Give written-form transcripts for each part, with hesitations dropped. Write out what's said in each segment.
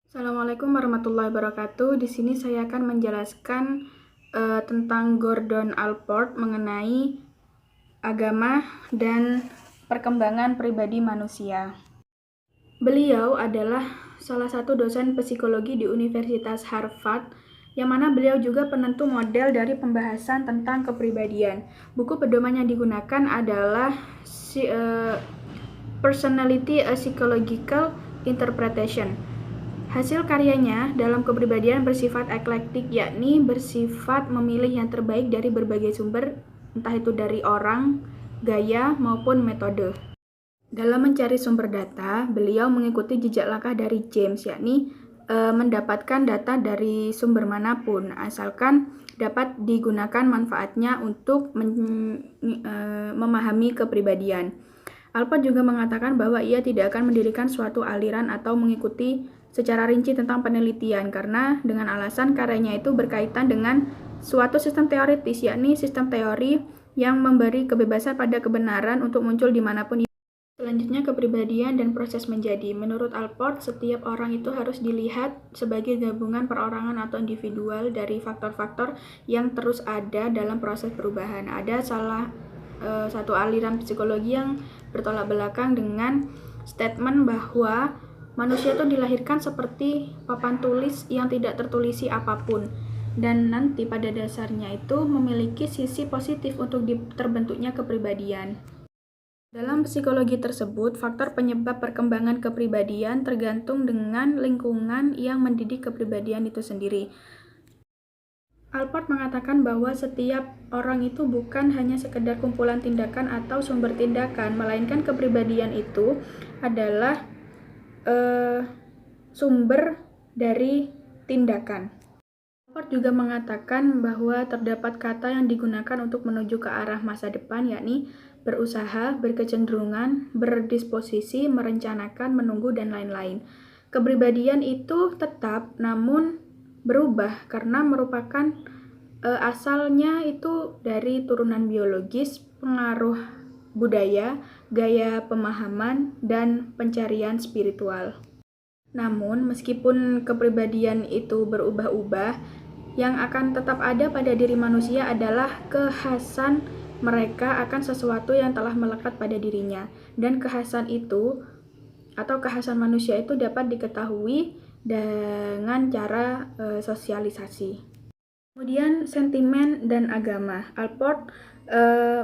Assalamualaikum warahmatullahi wabarakatuh. Di sini saya akan menjelaskan tentang Gordon Allport mengenai agama dan perkembangan pribadi manusia. Beliau adalah salah satu dosen psikologi di Universitas Harvard, yang mana beliau juga penentu model dari pembahasan tentang kepribadian. Buku pedoman yang digunakan adalah Personality: A Psychological Interpretation. Hasil karyanya dalam kepribadian bersifat eklektik, yakni bersifat memilih yang terbaik dari berbagai sumber, entah itu dari orang, gaya, maupun metode. Dalam mencari sumber data, beliau mengikuti jejak langkah dari James, yakni mendapatkan data dari sumber manapun, asalkan dapat digunakan manfaatnya untuk memahami kepribadian. Allport juga mengatakan bahwa ia tidak akan mendirikan suatu aliran atau mengikuti secara rinci tentang penelitian, karena dengan alasan karyanya itu berkaitan dengan suatu sistem teoritis, yakni sistem teori yang memberi kebebasan pada kebenaran untuk muncul dimanapun. Selanjutnya, kepribadian dan proses menjadi. Menurut Allport, setiap orang itu harus dilihat sebagai gabungan perorangan atau individual dari faktor-faktor yang terus ada dalam proses perubahan. Ada satu aliran psikologi yang bertolak belakang dengan statement bahwa manusia itu dilahirkan seperti papan tulis yang tidak tertulisi apapun, dan nanti pada dasarnya itu memiliki sisi positif untuk terbentuknya kepribadian. Dalam psikologi tersebut, faktor penyebab perkembangan kepribadian tergantung dengan lingkungan yang mendidik kepribadian itu sendiri. Allport mengatakan bahwa setiap orang itu bukan hanya sekedar kumpulan tindakan atau sumber tindakan, melainkan kepribadian itu adalah sumber dari tindakan. Allport juga mengatakan bahwa terdapat kata yang digunakan untuk menuju ke arah masa depan, yakni berusaha, berkecenderungan, berdisposisi, merencanakan, menunggu, dan lain-lain. Kepribadian itu tetap, namun berubah karena merupakan asalnya itu dari turunan biologis, pengaruh budaya, gaya pemahaman, dan pencarian spiritual. Namun, meskipun kepribadian itu berubah-ubah, yang akan tetap ada pada diri manusia adalah kekhasan mereka akan sesuatu yang telah melekat pada dirinya. Dan kekhasan itu atau kekhasan manusia itu dapat diketahui dengan cara sosialisasi. Kemudian, sentimen dan agama. Allport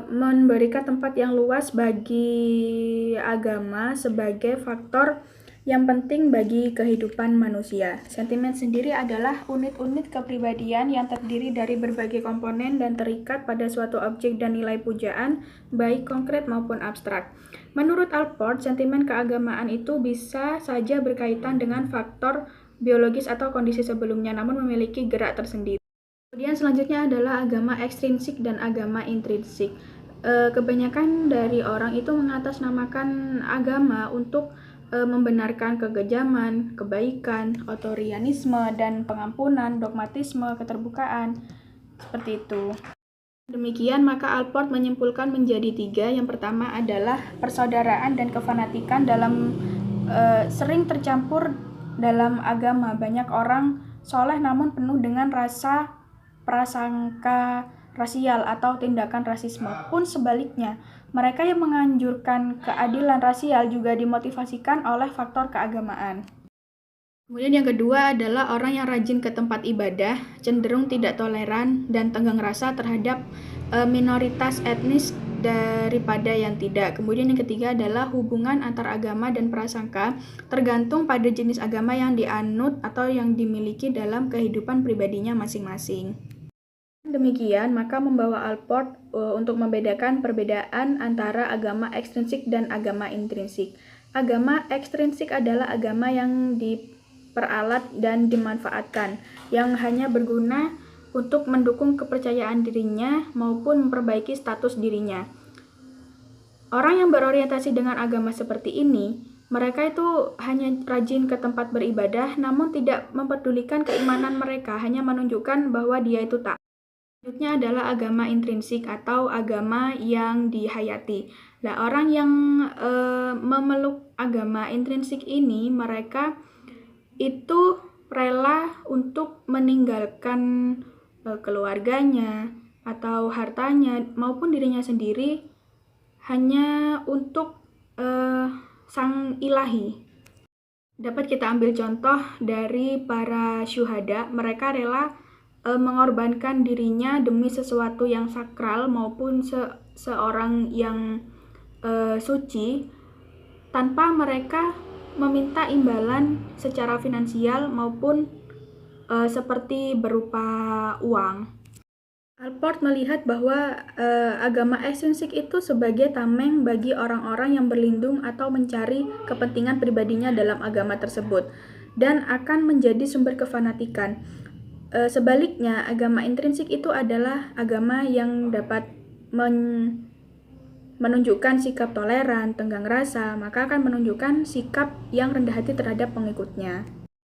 memberikan tempat yang luas bagi agama sebagai faktor yang penting bagi kehidupan manusia. Sentimen sendiri adalah unit-unit kepribadian yang terdiri dari berbagai komponen dan terikat pada suatu objek dan nilai pujaan, baik konkret maupun abstrak. Menurut Allport, sentimen keagamaan itu bisa saja berkaitan dengan faktor biologis atau kondisi sebelumnya, namun memiliki gerak tersendiri. Kemudian selanjutnya adalah agama ekstrinsik dan agama intrinsik. Kebanyakan dari orang itu mengatasnamakan agama untuk membenarkan kekejaman, kebaikan, otorianisme, dan pengampunan, dogmatisme, keterbukaan, seperti itu. Demikian, maka Allport menyimpulkan menjadi 3. Yang pertama adalah persaudaraan dan kefanatikan sering tercampur dalam agama. Banyak orang soleh namun penuh dengan rasa prasangka rasial atau tindakan rasisme. Pun sebaliknya, mereka yang menganjurkan keadilan rasial juga dimotivasikan oleh faktor keagamaan. Kemudian yang kedua adalah orang yang rajin ke tempat ibadah, cenderung tidak toleran dan tenggang rasa terhadap minoritas etnis daripada yang tidak. Kemudian yang ketiga adalah hubungan antar agama dan prasangka tergantung pada jenis agama yang dianut atau yang dimiliki dalam kehidupan pribadinya masing-masing. Demikian, maka membawa Allport untuk membedakan perbedaan antara agama ekstrinsik dan agama intrinsik. Agama ekstrinsik adalah agama yang diperalat dan dimanfaatkan, yang hanya berguna untuk mendukung kepercayaan dirinya maupun memperbaiki status dirinya. Orang yang berorientasi dengan agama seperti ini, mereka itu hanya rajin ke tempat beribadah namun tidak mempedulikan keimanan mereka, hanya menunjukkan bahwa dia itu taat. Selanjutnya adalah agama intrinsik atau agama yang dihayati. Nah, orang yang memeluk agama intrinsik ini, mereka itu rela untuk meninggalkan keluarganya atau hartanya maupun dirinya sendiri hanya untuk sang ilahi. Dapat kita ambil contoh dari para syuhada, mereka rela mengorbankan dirinya demi sesuatu yang sakral maupun seorang yang suci tanpa mereka meminta imbalan secara finansial maupun seperti berupa uang. Alport melihat bahwa agama ekstrinsik itu sebagai tameng bagi orang-orang yang berlindung atau mencari kepentingan pribadinya dalam agama tersebut dan akan menjadi sumber kefanatikan. Sebaliknya, agama intrinsik itu adalah agama yang dapat menunjukkan sikap toleran, tenggang rasa, maka akan menunjukkan sikap yang rendah hati terhadap pengikutnya.